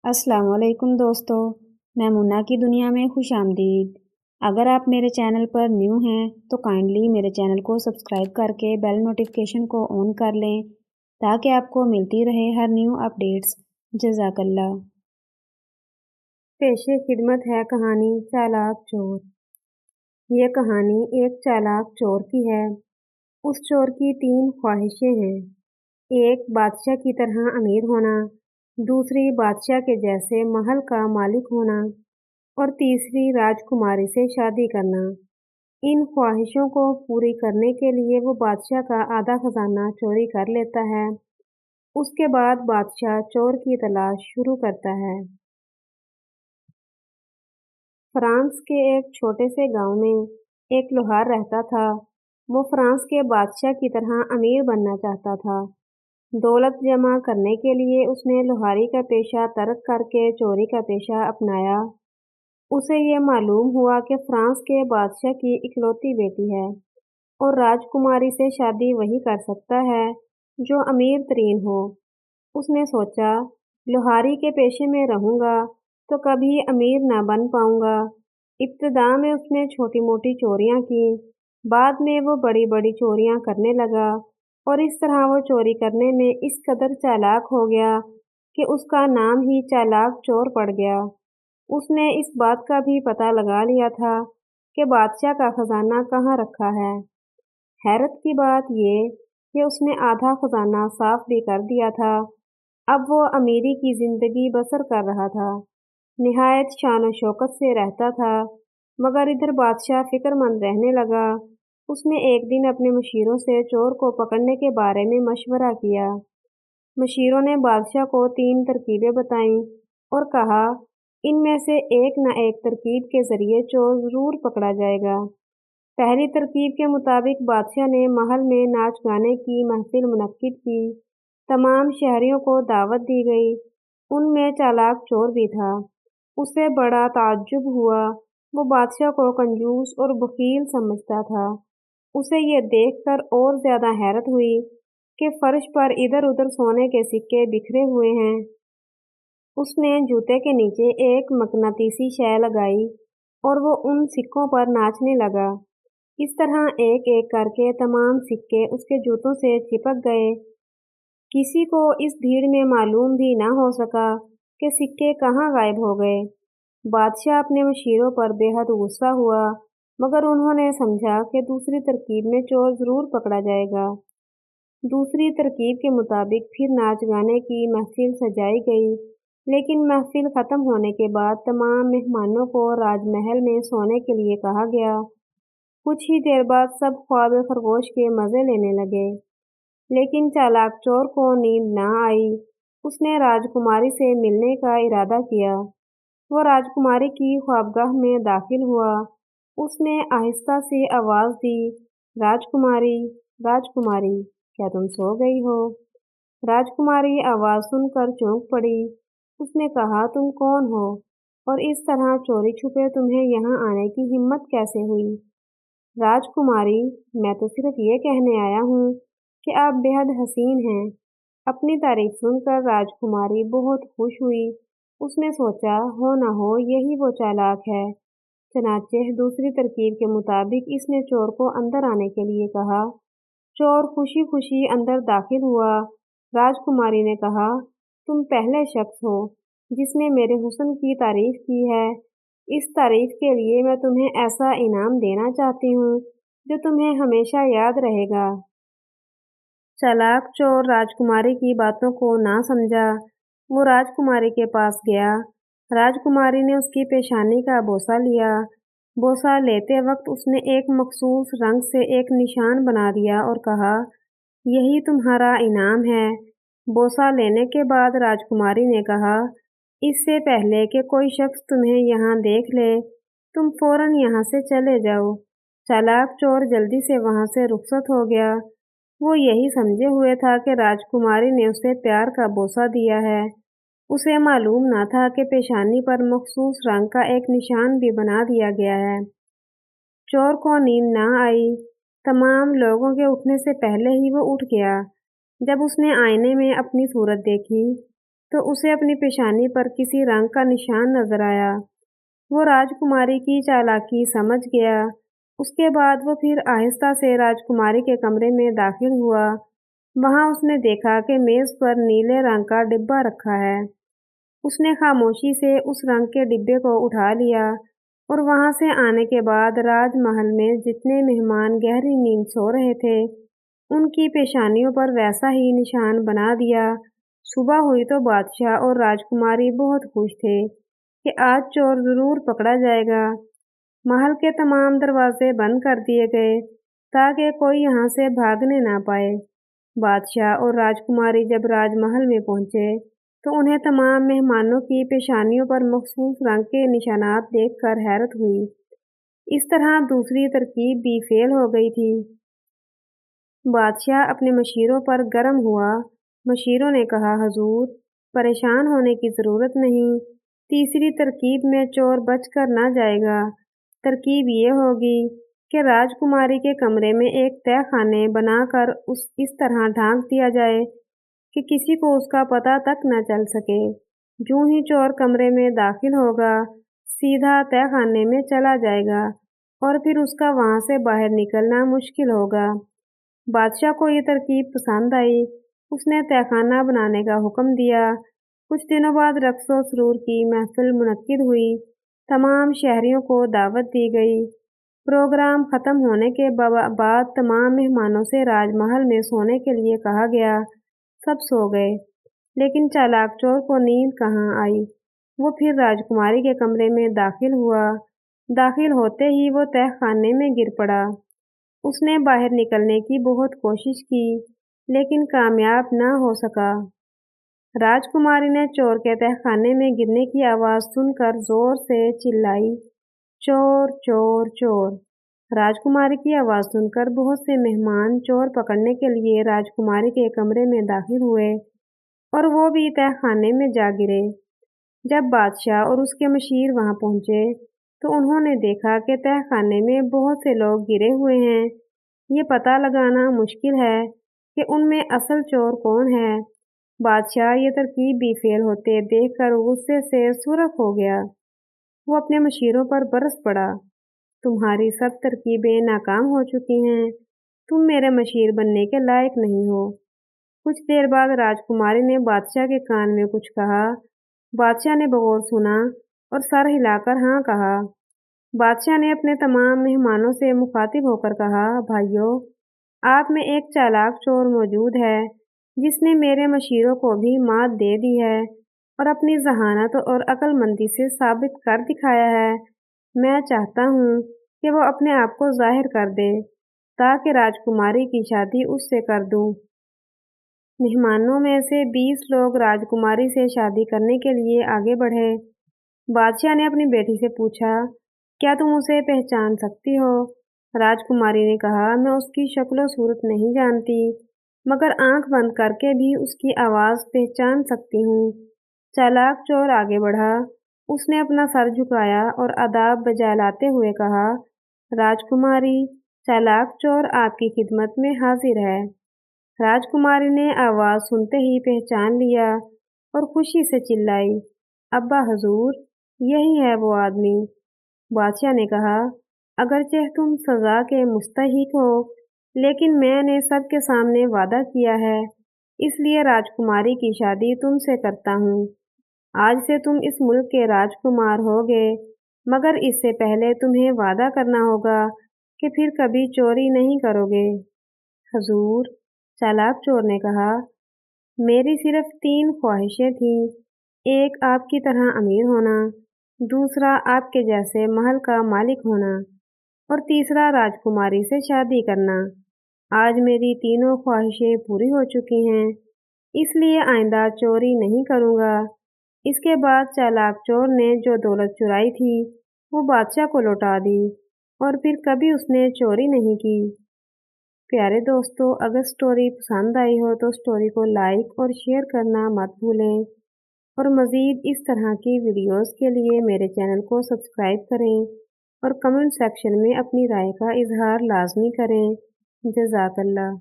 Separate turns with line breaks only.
अस्सलाम वालेकुम दोस्तों, मैं मुन्ना की दुनिया में खुश आमदीद। अगर आप मेरे चैनल पर न्यू हैं तो काइंडली मेरे चैनल को सब्सक्राइब करके बेल नोटिफिकेशन को ऑन कर लें ताकि आपको मिलती रहे हर न्यू अपडेट्स। जज़ाकल्लाह। पेशे खिदमत है कहानी चालाक चोर। यह कहानी एक चालाक चोर की है। उस चोर की 3 ख्वाहिशें हैं। एक, बादशाह की तरह अमीर होना। दूसरी, बादशाह के जैसे महल का मालिक होना। और तीसरी, राजकुमारी से शादी करना। इन ख्वाहिशों को पूरी करने के लिए वो बादशाह का आधा खजाना चोरी कर लेता है। उसके बाद बादशाह चोर की तलाश शुरू करता है। फ्रांस के एक छोटे से गांव में एक लोहार रहता था। वो फ्रांस के बादशाह की तरह अमीर बनना चाहता था। दौलत जमा करने के लिए उसने लोहारी का पेशा तर्क करके चोरी का पेशा अपनाया। उसे ये मालूम हुआ कि फ्रांस के बादशाह की इकलौती बेटी है और राजकुमारी से शादी वही कर सकता है जो अमीर तरीन हो। उसने सोचा, लोहारी के पेशे में रहूंगा तो कभी अमीर ना बन पाऊंगा। इब्तिदा में उसने छोटी मोटी चोरियां की, बाद में वो बड़ी बड़ी चोरियां करने लगा और इस तरह वो चोरी करने में इस कदर चालाक हो गया कि उसका नाम ही चालाक चोर पड़ गया। उसने इस बात का भी पता लगा लिया था कि बादशाह का खजाना कहाँ रखा है। हैरत की बात ये कि उसने आधा खजाना साफ भी कर दिया था। अब वो अमीरी की जिंदगी बसर कर रहा था, निहायत शान और शौकत से रहता था। मगर इधर बादशाह फिक्रमंद रहने लगा। उसने एक दिन अपने मुशीरों से चोर को पकड़ने के बारे में मशवरा किया। मुशीरों ने बादशाह को 3 तरकीबें बताईं और कहा, इनमें से एक न एक तरकीब के जरिए चोर जरूर पकड़ा जाएगा। पहली तरकीब के मुताबिक बादशाह ने महल में नाच गाने की महफिल मुनक्किद की। तमाम शहरियों को दावत दी गई। उनमें चालाक चोर भी था। उसे बड़ा ताज्जुब हुआ। वो बादशाह को कंजूस और बखील समझता था। उसे ये देखकर और ज्यादा हैरत हुई कि फर्श पर इधर उधर सोने के सिक्के बिखरे हुए हैं। उसने जूते के नीचे एक मकनातीसी शै लगाई और वो उन सिक्कों पर नाचने लगा। इस तरह एक एक करके तमाम सिक्के उसके जूतों से चिपक गए। किसी को इस भीड़ में मालूम भी ना हो सका कि सिक्के कहाँ गायब हो गए। बादशाह अपने मुशीरों पर बेहद गुस्सा हुआ, मगर उन्होंने समझा कि दूसरी तरकीब में चोर जरूर पकड़ा जाएगा। दूसरी तरकीब के मुताबिक फिर नाच गाने की महफिल सजाई गई, लेकिन महफिल खत्म होने के बाद तमाम मेहमानों को राजमहल में सोने के लिए कहा गया। कुछ ही देर बाद सब ख्वाब खरगोश के मजे लेने लगे, लेकिन चालाक चोर को नींद ना आई। उसने राजकुमारी से मिलने का इरादा किया। वो राजकुमारी की ख्वाबगाह में दाखिल हुआ। उसने आहिस्ता से आवाज दी, राजकुमारी, राजकुमारी, क्या तुम सो गई हो? राजकुमारी आवाज सुनकर चौंक पड़ी। उसने कहा, तुम कौन हो और इस तरह चोरी छुपे तुम्हें यहाँ आने की हिम्मत कैसे हुई? राजकुमारी, मैं तो सिर्फ ये कहने आया हूँ कि आप बेहद हसीन हैं। अपनी तारीफ सुनकर राजकुमारी बहुत खुश हुई। उसने सोचा, हो ना हो यही वो चालाक है। चनाचे दूसरी तरकीब के मुताबिक इसने चोर को अंदर आने के लिए कहा। चोर खुशी खुशी अंदर दाखिल हुआ। राजकुमारी ने कहा, तुम पहले शख्स हो जिसने मेरे हुस्न की तारीफ की है। इस तारीफ के लिए मैं तुम्हें ऐसा इनाम देना चाहती हूँ जो तुम्हें हमेशा याद रहेगा। चालाक चोर राजकुमारी की बातों को ना समझा। वो राजकुमारी के पास गया। राजकुमारी ने उसकी पेशानी का बोसा लिया। बोसा लेते वक्त उसने एक मखसूस रंग से एक निशान बना दिया और कहा, यही तुम्हारा इनाम है। बोसा लेने के बाद राजकुमारी ने कहा, इससे पहले कि कोई शख्स तुम्हें यहाँ देख ले, तुम फौरन यहाँ से चले जाओ। चालाक चोर जल्दी से वहाँ से रुखसत हो गया। वो यही समझे हुए था कि राजकुमारी ने उसे प्यार का बोसा दिया है। उसे मालूम न था कि पेशानी पर मखसूस रंग का एक निशान भी बना दिया गया है। चोर को नींद न आई। तमाम लोगों के उठने से पहले ही वो उठ गया। जब उसने आईने में अपनी सूरत देखी تو اسے اپنی پیشانی پر کسی رنگ کا نشان نظر آیا۔ وہ راجکماری کی چالاکی سمجھ گیا۔ اس کے بعد وہ پھر آہستہ سے راجکماری کے کمرے میں داخل ہوا۔ وہاں اس نے دیکھا کہ میز پر نیلے رنگ کا ڈبہ رکھا ہے۔ اس نے خاموشی سے اس رنگ کے ڈبے کو اٹھا لیا اور وہاں سے آنے کے بعد راج محل میں جتنے مہمان گہری نیند سو رہے تھے ان کی پیشانیوں پر ویسا ہی نشان بنا دیا۔ صبح ہوئی تو بادشاہ اور راجکماری بہت خوش تھے کہ آج چور ضرور پکڑا جائے گا۔ محل کے تمام دروازے بند کر دیے گئے تاکہ کوئی یہاں سے بھاگنے نہ پائے۔ بادشاہ اور راجکماری جب راج محل میں پہنچے تو انہیں تمام مہمانوں کی پیشانیوں پر مخصوص رنگ کے نشانات دیکھ کر حیرت ہوئی۔ اس طرح دوسری ترکیب بھی فیل ہو گئی تھی۔ بادشاہ اپنے مشیروں پر گرم ہوا۔ مشیروں نے کہا، حضور، پریشان ہونے کی ضرورت نہیں۔ تیسری ترکیب میں چور بچ کر نہ جائے گا۔ ترکیب یہ ہوگی کہ راجکماری کے کمرے میں ایک تہہ خانے بنا کر اس طرح ڈھانک دیا جائے کہ کسی کو اس کا پتہ تک نہ چل سکے۔ جوں ہی چور کمرے میں داخل ہوگا سیدھا تہہ خانے میں چلا جائے گا اور پھر اس کا وہاں سے باہر نکلنا مشکل ہوگا۔ بادشاہ کو یہ ترکیب پسند آئی۔ اس نے تہہ خانہ بنانے کا حکم دیا۔ کچھ دنوں بعد رقص و سرور کی محفل منعقد ہوئی۔ تمام شہریوں کو دعوت دی گئی۔ پروگرام ختم ہونے کے بعد تمام مہمانوں سے راج محل میں سونے کے لیے کہا گیا۔ سب سو گئے، لیکن چالاک چور کو نیند کہاں آئی۔ وہ پھر راجکماری کے کمرے میں داخل ہوا۔ داخل ہوتے ہی وہ تہہ خانے میں گر پڑا۔ اس نے باہر نکلنے کی بہت کوشش کی لیکن کامیاب نہ ہو سکا۔ راجکماری نے چور کے تہہ خانے میں گرنے کی آواز سن کر زور سے چلائی، چور چور چور۔ راجکماری کی آواز سن کر بہت سے مہمان چور پکڑنے کے لیے راجکماری کے کمرے میں داخل ہوئے اور وہ بھی تہہ خانے میں جا گرے۔ جب بادشاہ اور اس کے مشیر وہاں پہنچے تو انہوں نے دیکھا کہ تہہ خانے میں بہت سے لوگ گرے ہوئے ہیں۔ یہ پتہ لگانا مشکل ہے کہ ان میں اصل چور کون ہے۔ بادشاہ یہ ترکیب بھی فیل ہوتے دیکھ کر غصے سے سرخ ہو گیا۔ وہ اپنے مشیروں پر برس پڑا، تمہاری سب ترکیبیں ناکام ہو چکی ہیں۔ تم میرے مشیر بننے کے لائق نہیں ہو۔ کچھ دیر بعد راجکماری نے بادشاہ کے کان میں کچھ کہا۔ بادشاہ نے بغور سنا اور سر ہلا کر ہاں کہا۔ بادشاہ نے اپنے تمام مہمانوں سے مخاطب ہو کر کہا، بھائیو، آپ میں ایک چالاک چور موجود ہے جس نے میرے مشیروں کو بھی مات دے دی ہے اور اپنی ذہانت اور عقل مندی سے ثابت کر دکھایا ہے۔ میں چاہتا ہوں کہ وہ اپنے آپ کو ظاہر کر دے تاکہ راجکماری کی شادی اس سے کر دوں۔ مہمانوں میں سے 20 لوگ راجکماری سے شادی کرنے کے لیے آگے بڑھے۔ بادشاہ نے اپنی بیٹی سے پوچھا، کیا تم اسے پہچان سکتی ہو؟ راجکماری نے کہا، میں اس کی شکل و صورت نہیں جانتی مگر آنکھ بند کر کے بھی اس کی آواز پہچان سکتی ہوں۔ چالاک چور آگے بڑھا۔ اس نے اپنا سر جھکایا اور آداب بجا لاتے ہوئے کہا، راجکماری، چالاک چور آپ کی خدمت میں حاضر ہے۔ راجکماری نے آواز سنتے ہی پہچان لیا اور خوشی سے چلائی، ابا حضور، یہی ہے وہ آدمی۔ بادشاہ نے کہا، اگرچہ تم سزا کے مستحق ہو لیکن میں نے سب کے سامنے وعدہ کیا ہے، اس لیے راجکماری کی شادی تم سے کرتا ہوں۔ آج سے تم اس ملک کے راجکمار ہوگے مگر اس سے پہلے تمہیں وعدہ کرنا ہوگا کہ پھر کبھی چوری نہیں کرو گے۔ حضور، چالاک چور نے کہا، میری صرف 3 خواہشیں تھیں، ایک آپ کی طرح امیر ہونا، دوسرا آپ کے جیسے محل کا مالک ہونا اور تیسرا راجکماری سے شادی کرنا۔ آج میری تینوں خواہشیں پوری ہو چکی ہیں، اس لیے آئندہ چوری نہیں کروں گا۔ اس کے بعد چالاک چور نے جو دولت چرائی تھی وہ بادشاہ کو لوٹا دی اور پھر کبھی اس نے چوری نہیں کی۔ پیارے دوستو، اگر سٹوری پسند آئی ہو تو سٹوری کو لائک اور شیئر کرنا مت بھولیں اور مزید اس طرح کی ویڈیوز کے لیے میرے چینل کو سبسکرائب کریں اور کمنٹ سیکشن میں اپنی رائے کا اظہار لازمی کریں۔ جزاک اللہ۔